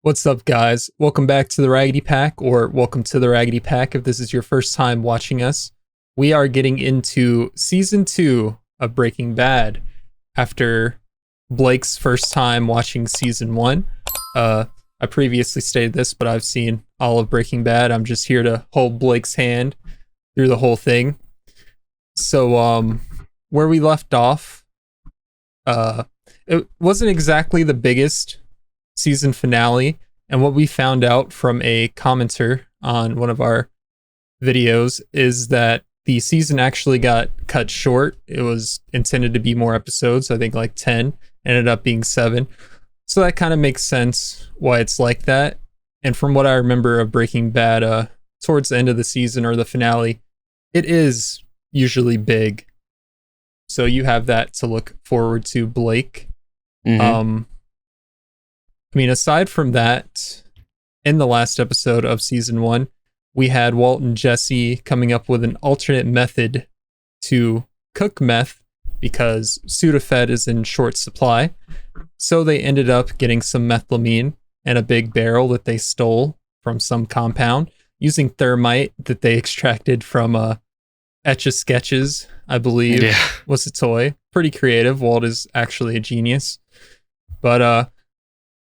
What's up, guys? Welcome back to the Raggedy Pack, or welcome to the Raggedy Pack if this is your first time watching us. We are getting into season 2 of Breaking Bad after Blake's first time watching season 1. I previously stated this, but I've seen all of Breaking Bad. I'm just here to hold Blake's hand through the whole thing. So, where we left off, it wasn't exactly the biggest season finale, and what we found out from a commenter on one of our videos is that the season actually got cut short. It was intended to be more episodes, I think like 10, ended up being 7. So that kind of makes sense why it's like that. And from what I remember of Breaking Bad, towards the end of the season or the finale, it is usually big. So you have that to look forward to, Blake. I mean, aside from that, in the last episode of season 1, we had Walt and Jesse coming up with an alternate method to cook meth because Sudafed is in short supply. So they ended up getting some methylamine and a big barrel that they stole from some compound using thermite that they extracted from Etch-a-Sketches, I believe, was a toy. Pretty creative. Walt is actually a genius. But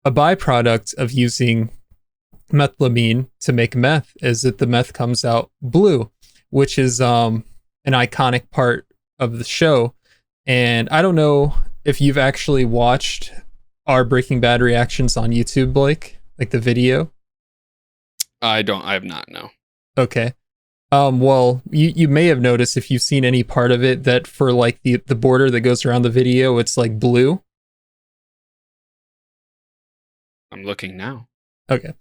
a byproduct of using methylamine to make meth is that the meth comes out blue, which is an iconic part of the show. And I don't know if you've actually watched our Breaking Bad reactions on YouTube, Blake, like the video. I have not, no. Okay. Well, you may have noticed if you've seen any part of it that for like the border that goes around the video, it's like blue. I'm looking now. Okay.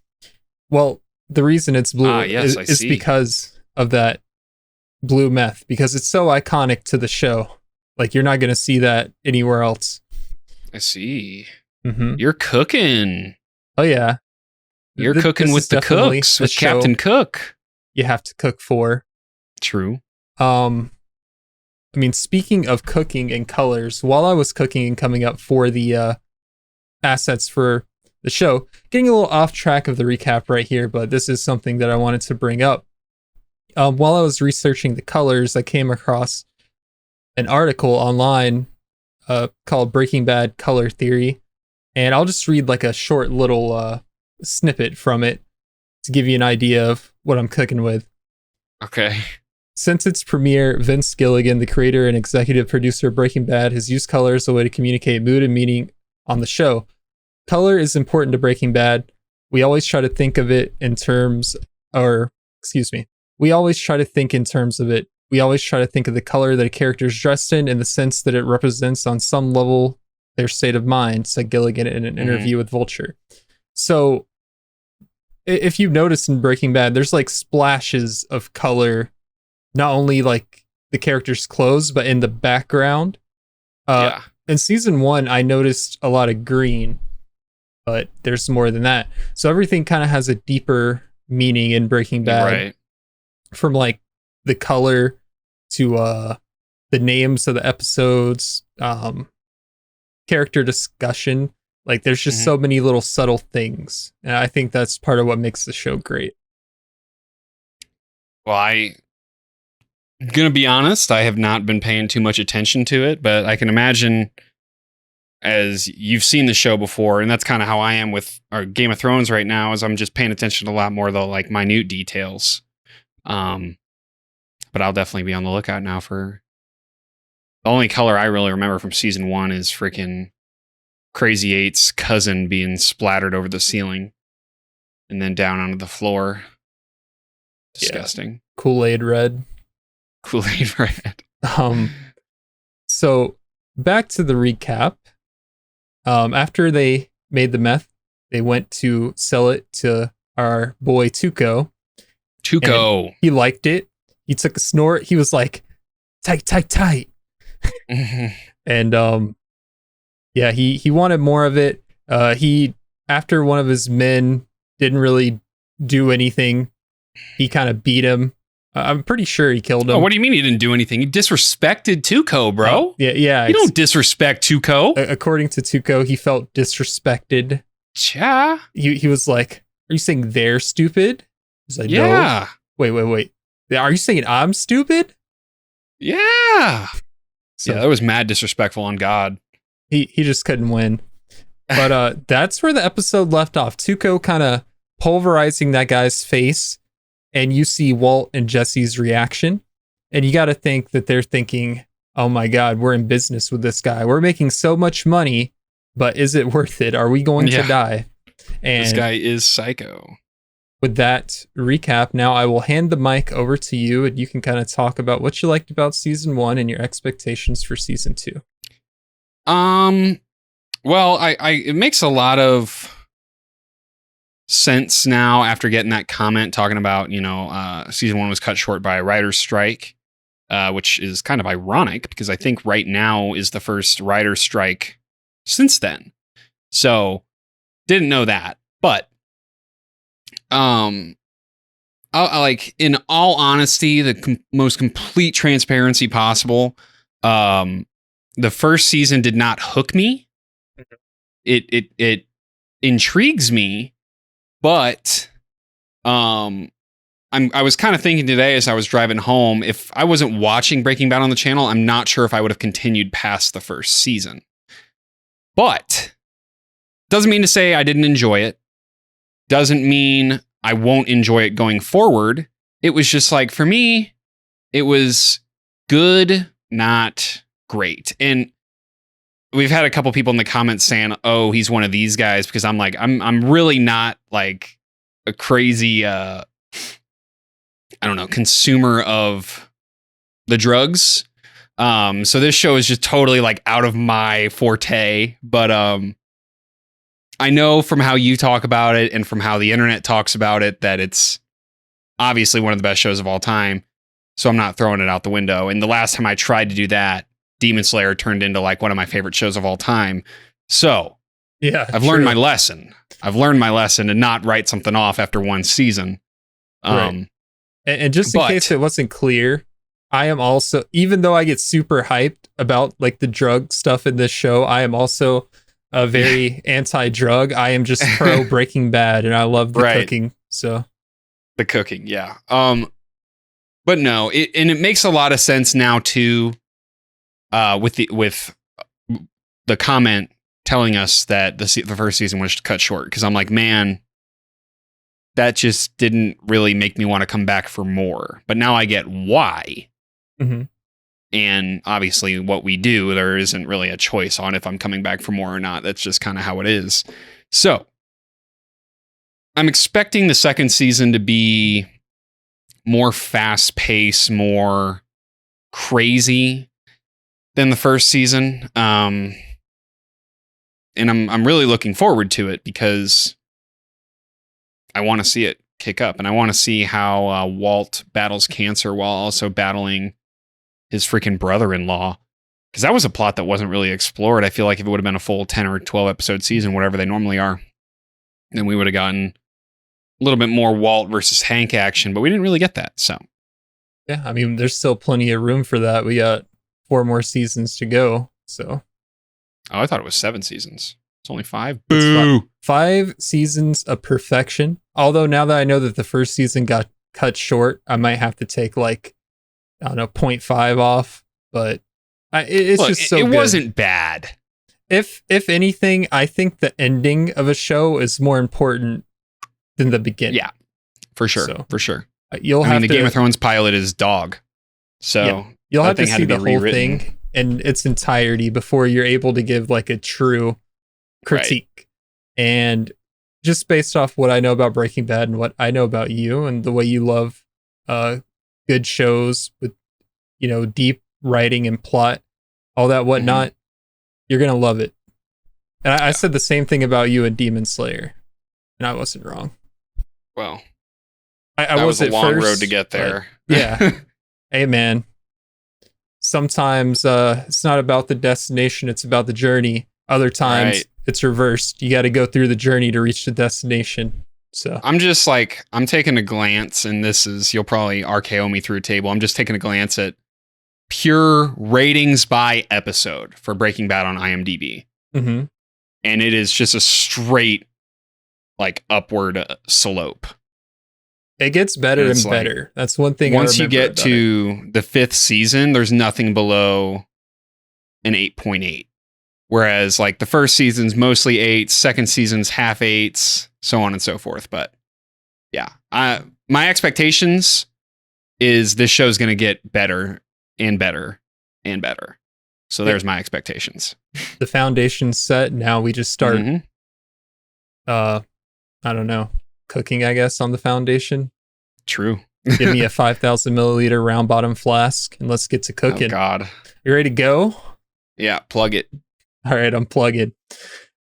Well, the reason it's blue is because of that blue meth, because it's so iconic to the show. Like, you're not going to see that anywhere else. I see. Mm-hmm. You're cooking. Oh, yeah. You're cooking with the cooks, with Captain Cook. You have to cook for. True. I mean, speaking of cooking and colors, while I was cooking and coming up for the assets for the show, getting a little off track of the recap right here, but this is something that I wanted to bring up. While I was researching the colors, I came across an article online called Breaking Bad Color Theory, and I'll just read like a short little snippet from it to give you an idea of what I'm cooking with. Okay. Since its premiere, Vince Gilligan, the creator and executive producer of Breaking Bad, has used color as a way to communicate mood and meaning on the show. Color is important to Breaking Bad. We always try to think of it in terms, we always try to think in terms of it. We always try to think of the color that a character is dressed in the sense that it represents on some level their state of mind, said Gilligan in an interview with Vulture. So if you've noticed in Breaking Bad, there's like splashes of color, not only like the character's clothes, but in the background. In season 1, I noticed a lot of green, but there's more than that. So everything kind of has a deeper meaning in Breaking Bad. Right. From like the color to the names of the episodes, character discussion. Like, there's just so many little subtle things. And I think that's part of what makes the show great. Well, I'm going to be honest, I have not been paying too much attention to it, but I can imagine, as you've seen the show before, and that's kind of how I am with our Game of Thrones right now, is I'm just paying attention to a lot more of the like minute details. But I'll definitely be on the lookout now for the only color I really remember from season 1 is freaking Crazy Eight's cousin being splattered over the ceiling and then down onto the floor. Disgusting. Yeah. Kool-Aid red. Kool-Aid red. So back to the recap. After they made the meth, they went to sell it to our boy Tuco. He liked it. He took a snort. He was like, tight, tight, tight. And yeah, he wanted more of it. He, after one of his men didn't really do anything, he kind of beat him. I'm pretty sure he killed him. Oh, what do you mean he didn't do anything? He disrespected Tuco, bro. Yeah. You don't disrespect Tuco. According to Tuco, he felt disrespected. Yeah. He was like, "Are you saying they're stupid?" He's like, "No." Yeah. Wait. Are you saying I'm stupid? Yeah. So Yeah, that was mad disrespectful on God. he just couldn't win. But that's where the episode left off. Tuco kind of pulverizing that guy's face, and you see Walt and Jesse's reaction. And you got to think that they're thinking, oh my God, we're in business with this guy. We're making so much money, but is it worth it? Are we going to die? And this guy is psycho. with that recap, now I will hand the mic over to you, and you can kind of talk about what you liked about season 1 and your expectations for season 2. Well, it makes a lot of sense now after getting that comment talking about, season 1 was cut short by a writer's strike, which is kind of ironic because I think right now is the first writer's strike since then. So didn't know that, but I like, in all honesty, the most complete transparency possible, the first season did not hook me. It intrigues me, but I was kind of thinking today as I was driving home, if I wasn't watching Breaking Bad on the channel, I'm not sure if I would have continued past the first season. But doesn't mean to say I didn't enjoy it. Doesn't mean I won't enjoy it going forward. It was just like, for me, it was good, not great. And we've had a couple people in the comments saying, oh, he's one of these guys, because I'm like, I'm really not like a crazy, I don't know, consumer of the drugs. So this show is just totally like out of my forte, but I know from how you talk about it and from how the internet talks about it that it's obviously one of the best shows of all time. So I'm not throwing it out the window. And the last time I tried to do that, Demon Slayer turned into like one of my favorite shows of all time. So yeah, I've learned my lesson. I've learned my lesson to not write something off after one season. Right. And just in case it wasn't clear, I am also, even though I get super hyped about like the drug stuff in this show, I am also a very anti-drug. I am just pro Breaking Bad, and I love the cooking. So the cooking, yeah. But no, it makes a lot of sense now too. With the comment telling us that the first season was cut short, because I'm like, man, that just didn't really make me want to come back for more. But now I get why. Mm-hmm. And obviously what we do, there isn't really a choice on if I'm coming back for more or not. That's just kind of how it is. So I'm expecting the second season to be more fast paced, more crazy than the first season. And I'm really looking forward to it because I want to see it kick up, and I want to see how Walt battles cancer while also battling his freaking brother-in-law, because that was a plot that wasn't really explored. I feel like if it would have been a full 10 or 12 episode season, whatever they normally are, then we would have gotten a little bit more Walt versus Hank action, but we didn't really get that. So yeah, I mean, there's still plenty of room for that. We got 4 more seasons to go. So I thought it was 7 seasons. It's only 5. Boo! 5 seasons of perfection. Although now that I know that the first season got cut short, I might have to take like, I don't know, 0.5 off. But it's Look, just so it good. wasn't bad. If anything, I think the ending of a show is more important than the beginning. Yeah, for sure. So, for sure. You'll have the to, Game of Thrones pilot is dog. So yeah, you'll have to see the whole thing in its entirety before you're able to give like a true critique. Right. And just based off what I know about Breaking Bad and what I know about you and the way you love good shows with, deep writing and plot, all that whatnot, you're going to love it. And I said the same thing about you and Demon Slayer, and I wasn't wrong. Well, I was a long road to get there. Yeah. Hey, man. Sometimes it's not about the destination, it's about the journey. Other times it's reversed. You got to go through the journey to reach the destination. So I'm just like, I'm taking a glance, and this is, you'll probably RKO me through a table. I'm just taking a glance at pure ratings by episode for Breaking Bad on IMDb. Mm-hmm. And it is just a straight like upward slope. It gets better and It's like, better. That's one thing. Once I you get to the 5th season, there's nothing below an 8.8. Whereas like the first season's mostly 8s, second season's half 8s, so on and so forth. But yeah, my expectations is this show's going to get better and better and better. So there's my expectations. The foundation's set. Now we just start, I don't know, cooking, I guess, on the foundation. True. Give me a 5,000 milliliter round bottom flask and let's get to cooking. Oh, God. You ready to go? Yeah, plug it. All right, I'm plugging.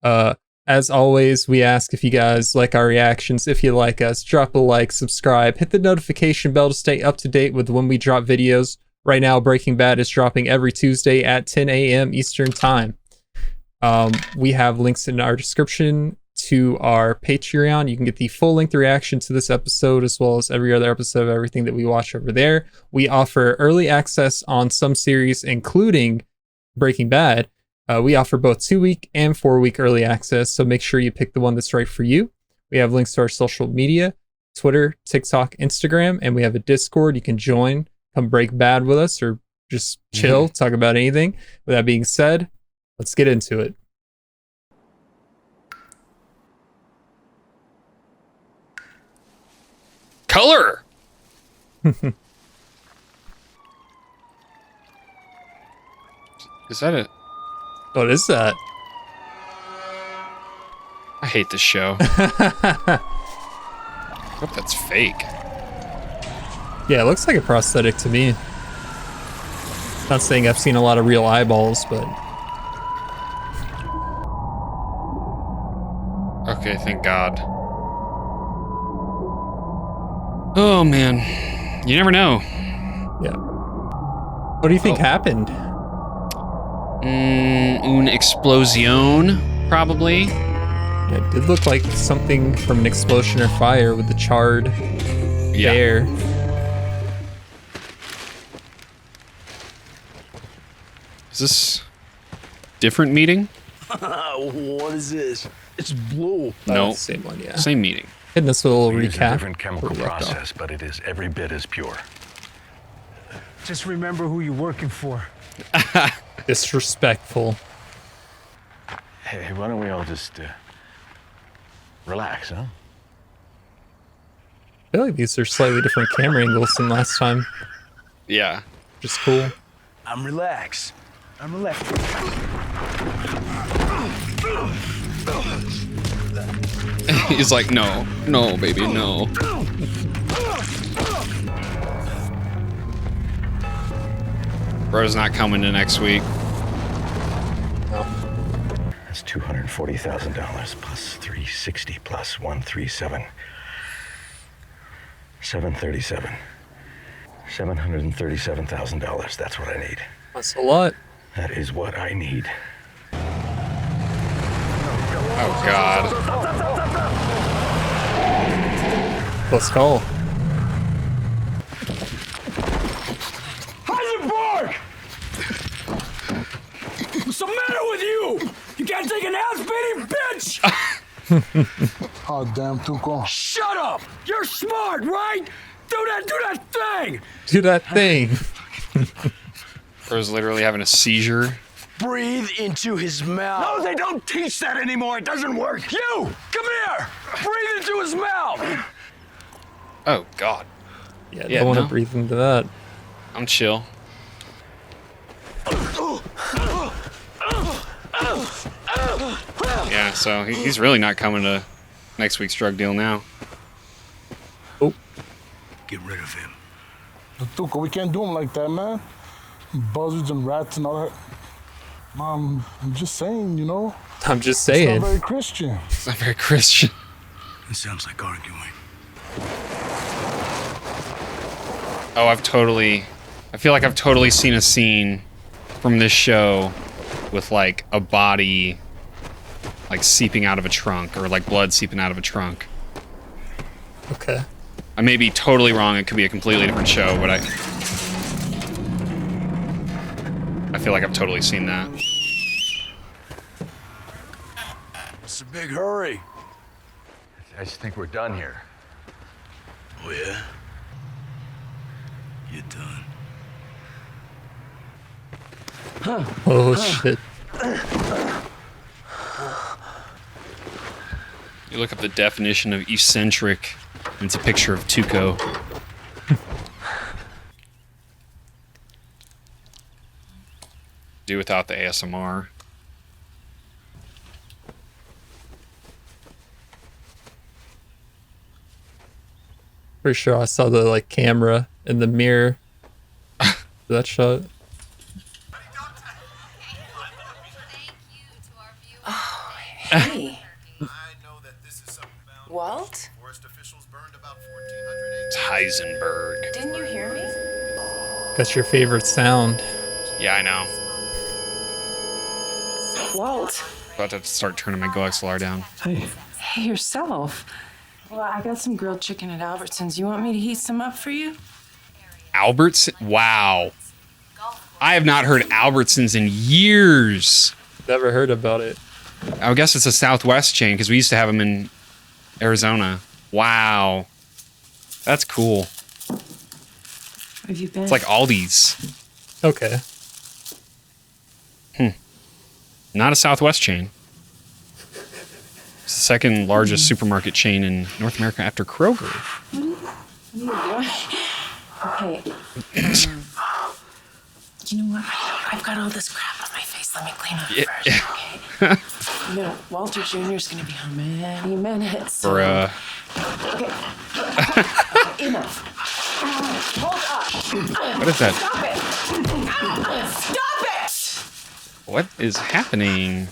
As always, we ask if you guys like our reactions. If you like us, drop a like, subscribe, hit the notification bell to stay up to date with when we drop videos. Right now, Breaking Bad is dropping every Tuesday at 10 a.m. Eastern Time. We have links in our description to our Patreon. You can get the full-length reaction to this episode as well as every other episode of everything that we watch over there. We offer early access on some series, including Breaking Bad. We offer both 2-week and 4-week early access, so make sure you pick the one that's right for you. We have links to our social media, Twitter, TikTok, Instagram, and we have a Discord. You can join, come break bad with us, or just chill, talk about anything. With that being said, let's get into it. Color! Is that it? What is that? I hate this show. I hope that's fake. Yeah, it looks like a prosthetic to me. Not saying I've seen a lot of real eyeballs, but... Okay, thank God. Oh, man. You never know. Yeah. What do you think happened? Une explosion, probably. Yeah, it did look like something from an explosion or fire with the charred bear. Is this different meeting? What is this? It's blue. No, same one, yeah. Same meeting. Hitting this with a little We use a recap. different chemical process, but it is every bit as pure. Just remember who you're working for. Disrespectful. Hey, why don't we all just relax, huh? I feel like these are slightly different camera angles than last time. Yeah. Just cool. I'm relaxed. I'm relaxed. He's like, no, baby, no. Bro's not coming to next week. That's $240,000 plus 360 plus 137. 737. $737,000. That's what I need. That's a lot. That is what I need. Oh, God. Let's call. Heisenberg! What's the matter with you? You can't take an ass beating, bitch! Oh, damn, Tuco. Shut up! You're smart, right? Do that thing! Do that thing. Bro's literally having a seizure. Breathe into his mouth. No, they don't teach that anymore. It doesn't work. You! Come here! Breathe into his mouth! Oh, God. Yeah, don't want to breathe into that. I'm chill. Yeah, so he's really not coming to next week's drug deal now. Oh. Get rid of him. Tuco, we can't do him like that, man. Buzzards and rats and all that. Mom, I'm just saying, you know. I'm just It's saying. not very Christian. It's not very Christian. It sounds like arguing. Oh, I feel like I've totally seen a scene from this show with like a body like seeping out of a trunk or like blood seeping out of a trunk. Okay. I may be totally wrong. It could be a completely different show, but I feel like I've totally seen that. It's a big hurry. I just think we're done here. Oh, yeah? You're done. Oh shit. You look up the definition of eccentric, and it's a picture of Tuco. Do without the ASMR. For sure, I saw the like camera in the mirror. That shot. Hey. Walt? It's Heisenberg. Didn't you hear me? That's your favorite sound. Yeah, I know. Walt. About to start turning my Go XLR down. Hey, yourself. Well, I got some grilled chicken at Albertsons. You want me to heat some up for you? Alberts? Wow. I have not heard Albertsons in years. Never heard about it. I guess it's a Southwest chain because we used to have them in Arizona. Wow. That's cool. Where have you been? It's like Aldi's. Okay. Not a Southwest chain. It's the second largest supermarket chain in North America after Kroger. What are you doing? Okay. You know what? I've got all this crap on my face. Let me clean up first, okay? You know, Walter Jr.'s gonna be home any minute. So. Bruh. Okay. Enough. Hold up. What is that? Stop it! Stop it! What is happening?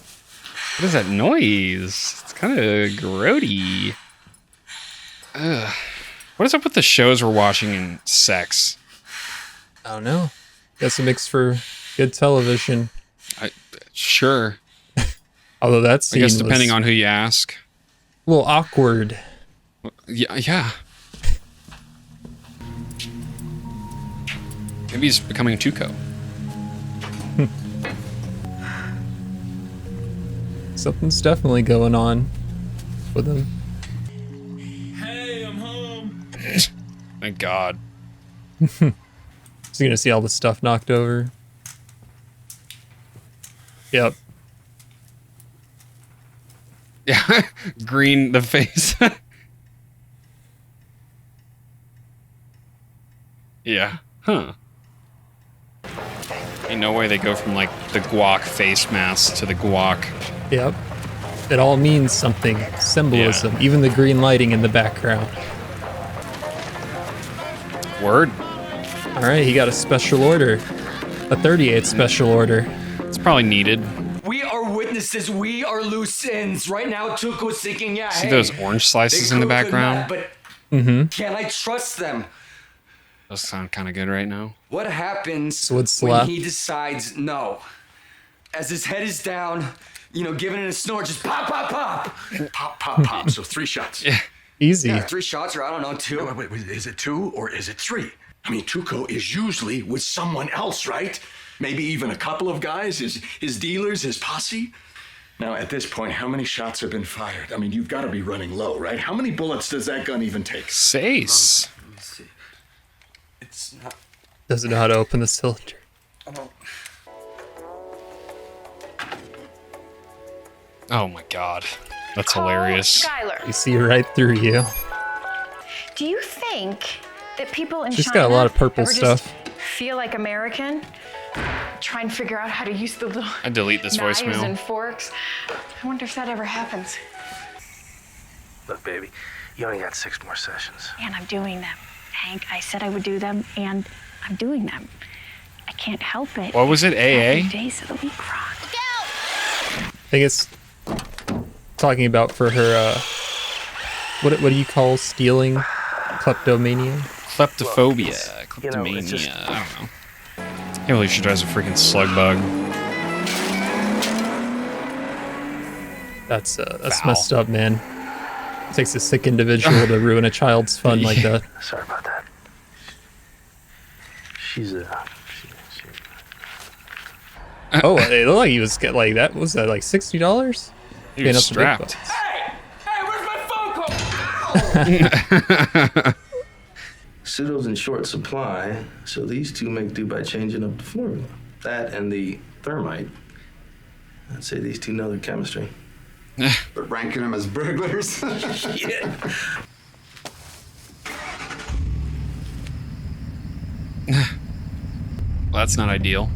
What is that noise? It's kind of grody. Ugh. What is up with the shows we're watching and sex? I don't know. Guess it makes for good television. Sure. Although that's I guess depending on who you ask. a little awkward. Yeah. Maybe he's becoming Tuco. Something's definitely going on with him. Hey, I'm home. Thank God. So you're gonna see all the stuff knocked over. Yep. Yeah. Green the face. Yeah. Huh. Ain't no way they go from like the guac face mask to the guac. Yep. It all means something. Symbolism. Yeah. Even the green lighting in the background. Word. All right, he got a special order. A 38 special order. It's probably needed. We are witnesses. We are loose ends. Right now, Tuco's thinking, yeah, See hey, those orange slices in the they're good background? men, but can I trust them? Those sound kind of good right now. What happens Sword slap. when he decides no? As his head is down, you know, giving it a snort, just pop, pop, pop. Pop, pop, pop. So 3 shots. Yeah. Easy. Yeah, 3 shots, or I don't know, 2. Wait, is it 2 or is it 3? I mean, Tuco is usually with someone else, right? Maybe even a couple of guys, his dealers, his posse. Now, at this point, how many shots have been fired? I mean, you've got to be running low, right? How many bullets does that gun even take? Sace. Let me see. It's not. Doesn't know how to open the cylinder. Oh my God. That's hilarious. Skylar, You see right through you. do you think that people in She's China got a lot of purple ever stuff. just feel like American? Try and figure out how to use the little I delete this knives voicemail. and forks. I wonder if that ever happens. Look, baby, you only got 6 more sessions. And I'm doing them. Hank, I said I would do them, and I'm doing them. I can't help it. What was it, AA? 5 days of the week, Ron. I think it's talking about for her, what do you call stealing? Kleptomania? Kleptophobia. You know, Kleptomania. it's just- I don't know. Can't believe she drives a freaking slug bug. That's Foul. messed up, man. Takes a sick individual to ruin a child's fun like that. Sorry about that. She's Oh, it looked like he was like that. Was that like $60? He was strapped. Hey! Hey, where's my phone call? Pseudo's in short supply, so these two make do by changing up the formula. That and the thermite. I'd say these two know their chemistry. But ranking them as burglars? Yeah. Well, that's not ideal.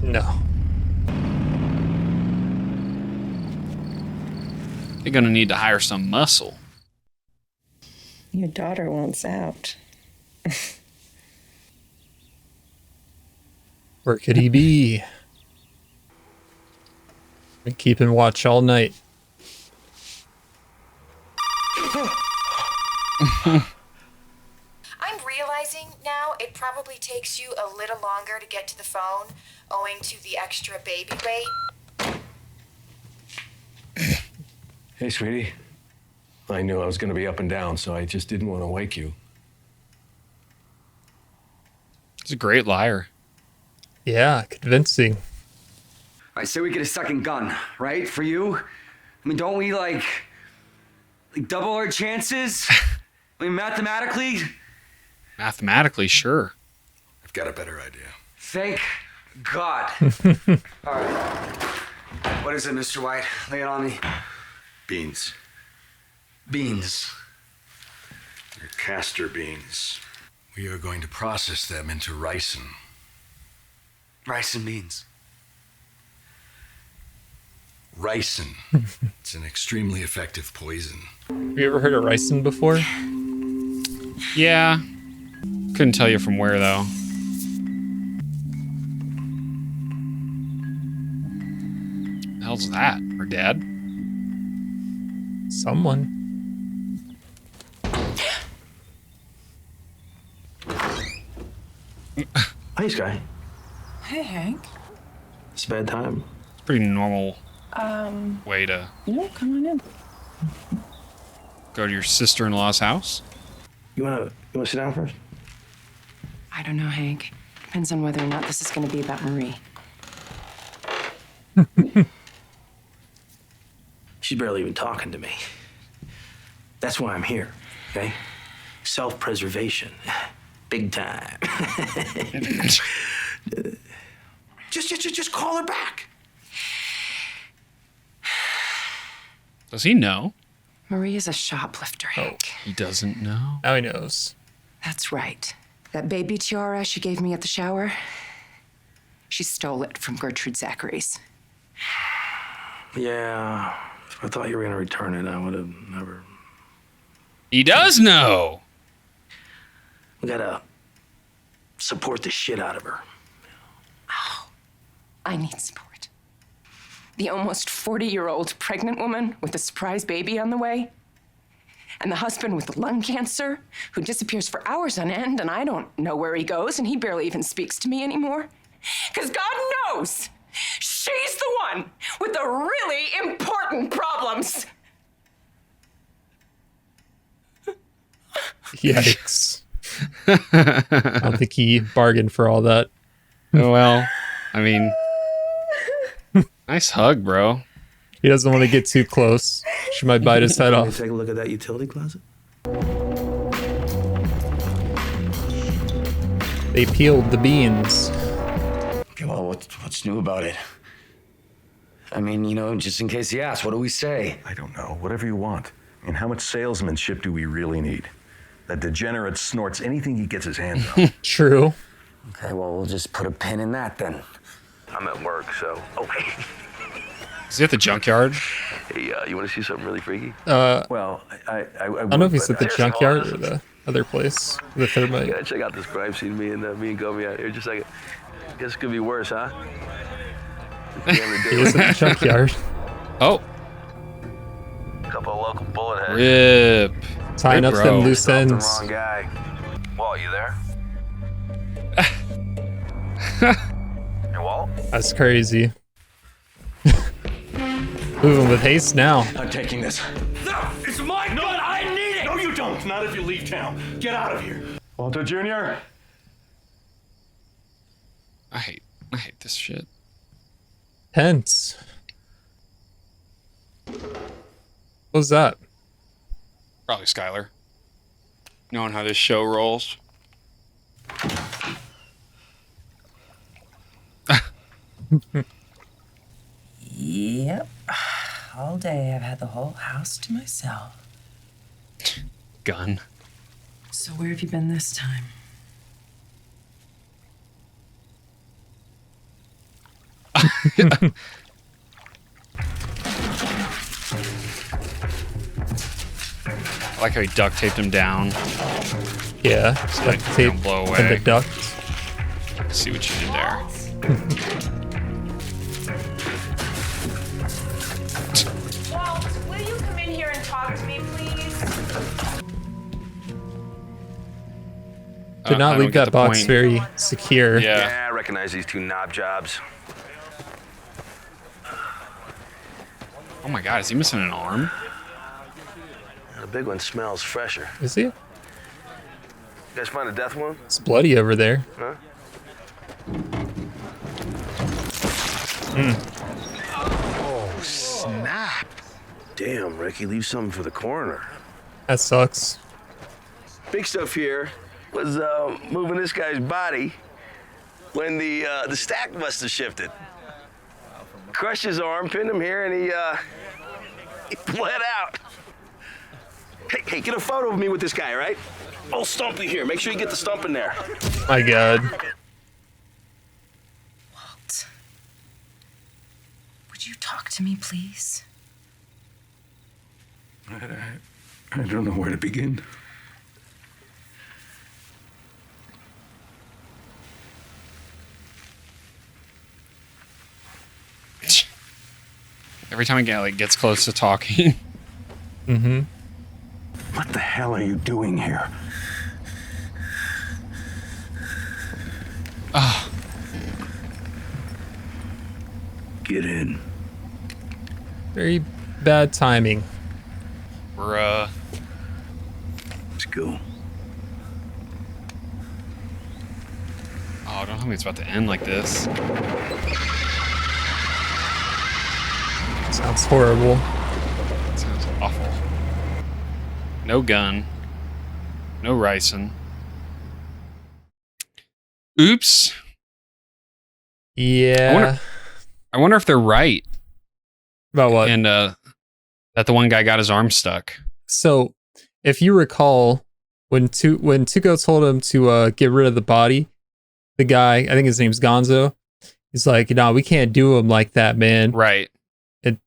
No. You're gonna need to hire some muscle. Your daughter wants out. Where could he be? Been keeping watch all night. I'm realizing now it probably takes you a little longer to get to the phone, owing to the extra baby weight. Hey, sweetie. I knew I was going to be up and down, so I just didn't want to wake you. He's a great liar. Yeah, convincing. I say we get a second gun, right? For you? I mean, don't we, like double our chances? I mean, mathematically? Mathematically, sure. I've got a better idea. Thank God. All right. What is it, Mr. White? Lay it on me. Beans. Beans. They're castor beans. We are going to process them into ricin. Rice and beans. Ricin. It's an extremely effective poison. Have you ever heard of ricin before? Yeah. Couldn't tell you from where, though. The hell's that? Her dad? Someone. Hey, Sky. Hey, Hank. It's a bad time. It's a pretty normal way to Yeah, come on in. go to your sister-in-law's house. You wanna sit down first? I don't know, Hank. Depends on whether or not this is going to be about Marie. She's barely even talking to me. That's why I'm here, okay? Self-preservation. Big time. Just call her back. Does he know? Marie is a shoplifter, Hank. He doesn't know. Now he knows. That's right. That baby tiara she gave me at the shower, she stole it from Gertrude Zachary's. Yeah, if I thought you were gonna return it, I would have never. He does know. We gotta support the shit out of her. I need support. The almost 40-year-old pregnant woman with a surprise baby on the way. And the husband with lung cancer who disappears for hours on end and I don't know where he goes and he barely even speaks to me anymore. Because God knows she's the one with the really important problems. Yikes. I don't think he bargained for all that. Well, I mean, nice hug, bro. He doesn't want to get too close. She might bite his head Can we off. take a look at that utility closet? They peeled the beans. Okay, well, what's new about it? I mean, you know, just in case he asks, what do we say? I don't know. Whatever you want. I mean, how much salesmanship do we really need? That degenerate snorts anything he gets his hands on. True. Okay, well, we'll just put a pin in that then. I'm at work, so. Okay. Is he at the junkyard? Hey, you want to see something really freaky? Well, I don't know if he's at the junkyard or the other place. The thermite. Yeah, check out this crime scene. Me and Gomi out here. Just like, guess it could be worse, huh? He is at the junkyard. Oh, A couple of local bullet heads. rip. Tying Rip, up bro. them loose The ends. wrong guy. Walt, you there? Hey, Walt? That's crazy. Moving with haste now. I'm taking this. No, it's my gun. I need it. No, you don't. Not if you leave town. Get out of here. Walter Jr. I hate this shit. Tense. What was that? Probably Skylar. Knowing how this show rolls. Yep. All day I've had the whole house to myself. Gun. So where have you been this time? I like how he duct taped him down. Yeah, So duct they tape don't blow and the away. ducts. See what you did there. Walt, will you come in here and talk to me, please? Did I not don't leave get that the box point. very secure. Yeah. I recognize these two knob jobs. Oh my god, is he missing an arm? The big one smells fresher. Is he? You guys find a death wound? It's bloody over there. Huh? Oh, snap. Damn, Ricky, leave something for the coroner. That sucks. Big stuff here was moving this guy's body when the stack must have shifted. Crushed his arm, pinned him here, and he bled out. Hey, get a photo of me with this guy, all right? Old Stumpy here. Make sure you get the stump in there. My God. Walt. Would you talk to me, please? I don't know where to begin. Every time he gets close to talking. Mm-hmm. What the hell are you doing here? Ah. Get in. Very bad timing. Bruh. Let's go. Oh, don't tell me it's about to end like this. Sounds horrible. Sounds awful. No gun. No ricin. Oops. Yeah. I wonder if they're right. About what? And that the one guy got his arm stuck. So, if you recall, when Tuco told him to get rid of the body, the guy, I think his name's Gonzo, he's like, "No, we can't do him like that, man." Right.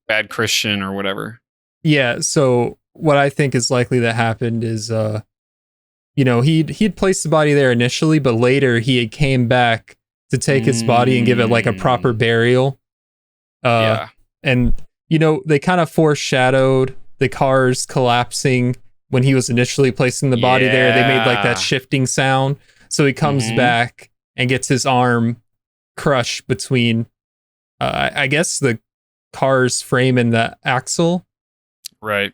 Bad Christian or whatever. Yeah. So what I think is likely that happened is, he'd placed the body there initially, but later he had came back to take his body and give it like a proper burial. Yeah. And they kind of foreshadowed the cars collapsing when he was initially placing the body there. They made like that shifting sound. So he comes back and gets his arm crushed between, I guess, the car's frame and the axle. Right.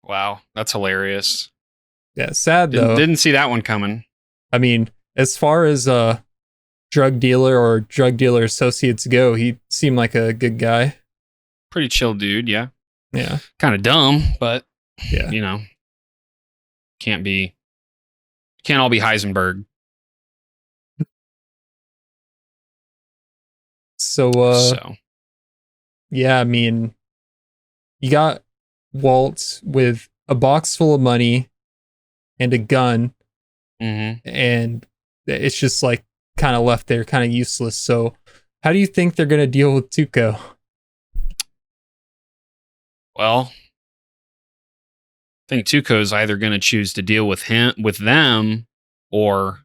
Wow. That's hilarious. Yeah, sad though. Didn't see that one coming. I mean, as far as drug dealer or drug dealer associates go, he seemed like a good guy. Pretty chill dude, yeah. Yeah. Kind of dumb, but yeah, can't all be Heisenberg. So yeah, I mean, you got Walt with a box full of money and a gun, and it's just like kind of left there, kind of useless. So, how do you think they're gonna deal with Tuco? Well, I think Tuco's either going to choose to deal with them, or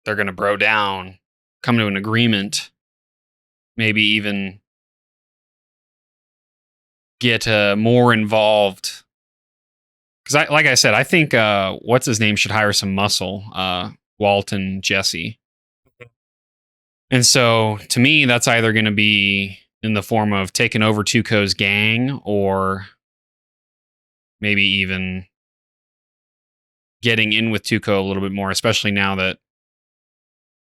they're going to bro down, come to an agreement, maybe even get more involved. Because, like I said, I think what's his name should hire some muscle, Walt and Jesse. And so, to me, that's either going to be in the form of taking over Tuco's gang, or maybe even getting in with Tuco a little bit more, especially now that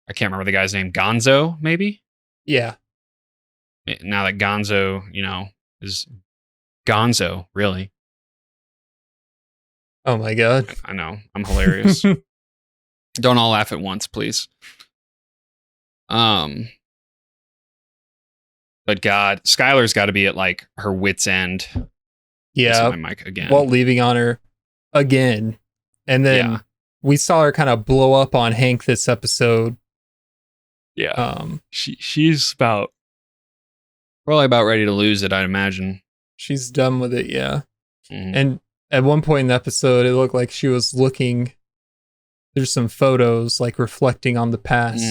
I can't remember the guy's name. Gonzo, maybe? Yeah. now that Gonzo, is Gonzo, really. Oh my God. I know. I'm hilarious. Don't all laugh at once, please. But God, Skylar's got to be at like her wit's end. Yeah. My mic again. Walt leaving on her again. And then we saw her kind of blow up on Hank this episode. Yeah. She's probably about ready to lose it, I'd imagine. She's done with it, yeah. Mhm. And at one point in the episode, it looked like she was looking through some photos, like reflecting on the past.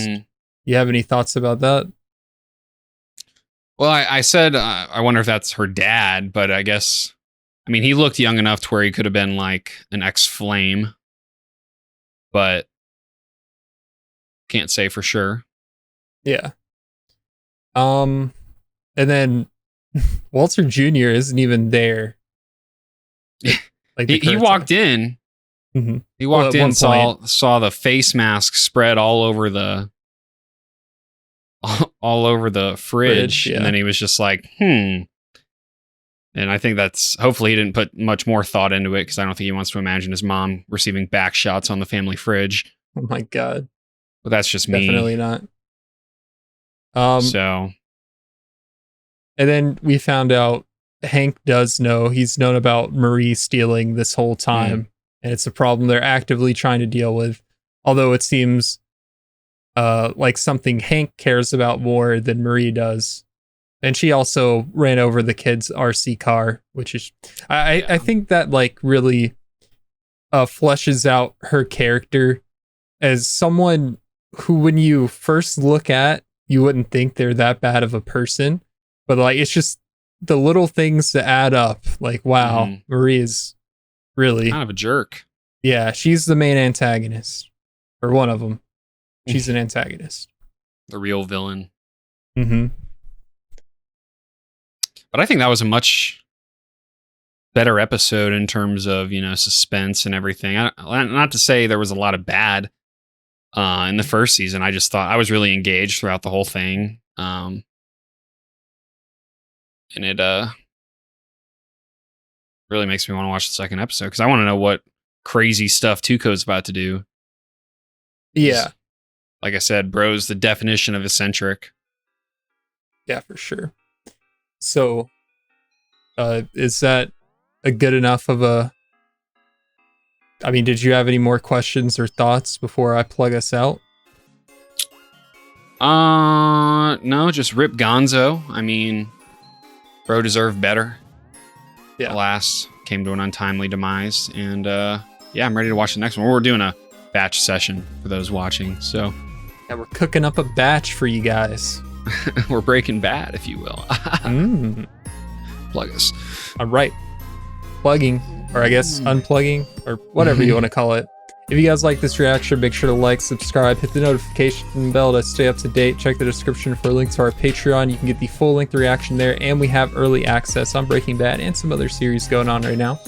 You have any thoughts about that? Well, I said, I wonder if that's her dad, but I guess, he looked young enough to where he could have been like an ex-flame, but can't say for sure. Yeah. And then Walter Jr. isn't even there. Like he walked in. Mm-hmm. He walked in, saw the face mask spread all over the fridge, yeah. and then he was just like, And I think hopefully he didn't put much more thought into it, because I don't think he wants to imagine his mom receiving back shots on the family fridge. Oh my God. But that's just me. Definitely not. So. And then we found out Hank does know. He's known about Marie stealing this whole time. And it's a problem they're actively trying to deal with. Although it seems like something Hank cares about more than Marie does. And she also ran over the kid's RC car, which is, I think that like really fleshes out her character as someone who, when you first look at, you wouldn't think they're that bad of a person. But like, it's just the little things that add up. Like, wow, Marie is really kind of a jerk. Yeah, she's the main antagonist. Or one of them. She's an antagonist. The real villain. Mm-hmm. But I think that was a much better episode in terms of, suspense and everything. Not to say there was a lot of bad in the first season. I just thought I was really engaged throughout the whole thing. And it really makes me want to watch the second episode, because I want to know what crazy stuff Tuco's about to do. Yeah. Like I said, bro's the definition of eccentric. Yeah, for sure. So, is that a good enough of a... did you have any more questions or thoughts before I plug us out? No, just rip Gonzo. Bro deserved better. Yeah. Alas, came to an untimely demise. And I'm ready to watch the next one. We're doing a batch session for those watching. So yeah, we're cooking up a batch for you guys. We're Breaking Bad, if you will. Plug us. All right. Plugging, or I guess unplugging, or whatever you want to call it. If you guys like this reaction, make sure to like, subscribe, hit the notification bell to stay up to date. Check the description for a link to our Patreon. You can get the full-length reaction there, and we have early access on Breaking Bad and some other series going on right now.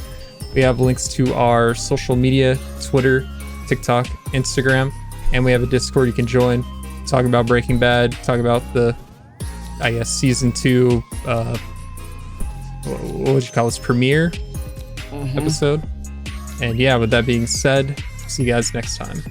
We have links to our social media, Twitter, TikTok, Instagram, and we have a Discord you can join. Talk about Breaking Bad, talk about the, season 2, what would you call this, premiere episode. And yeah, with that being said, see you guys next time.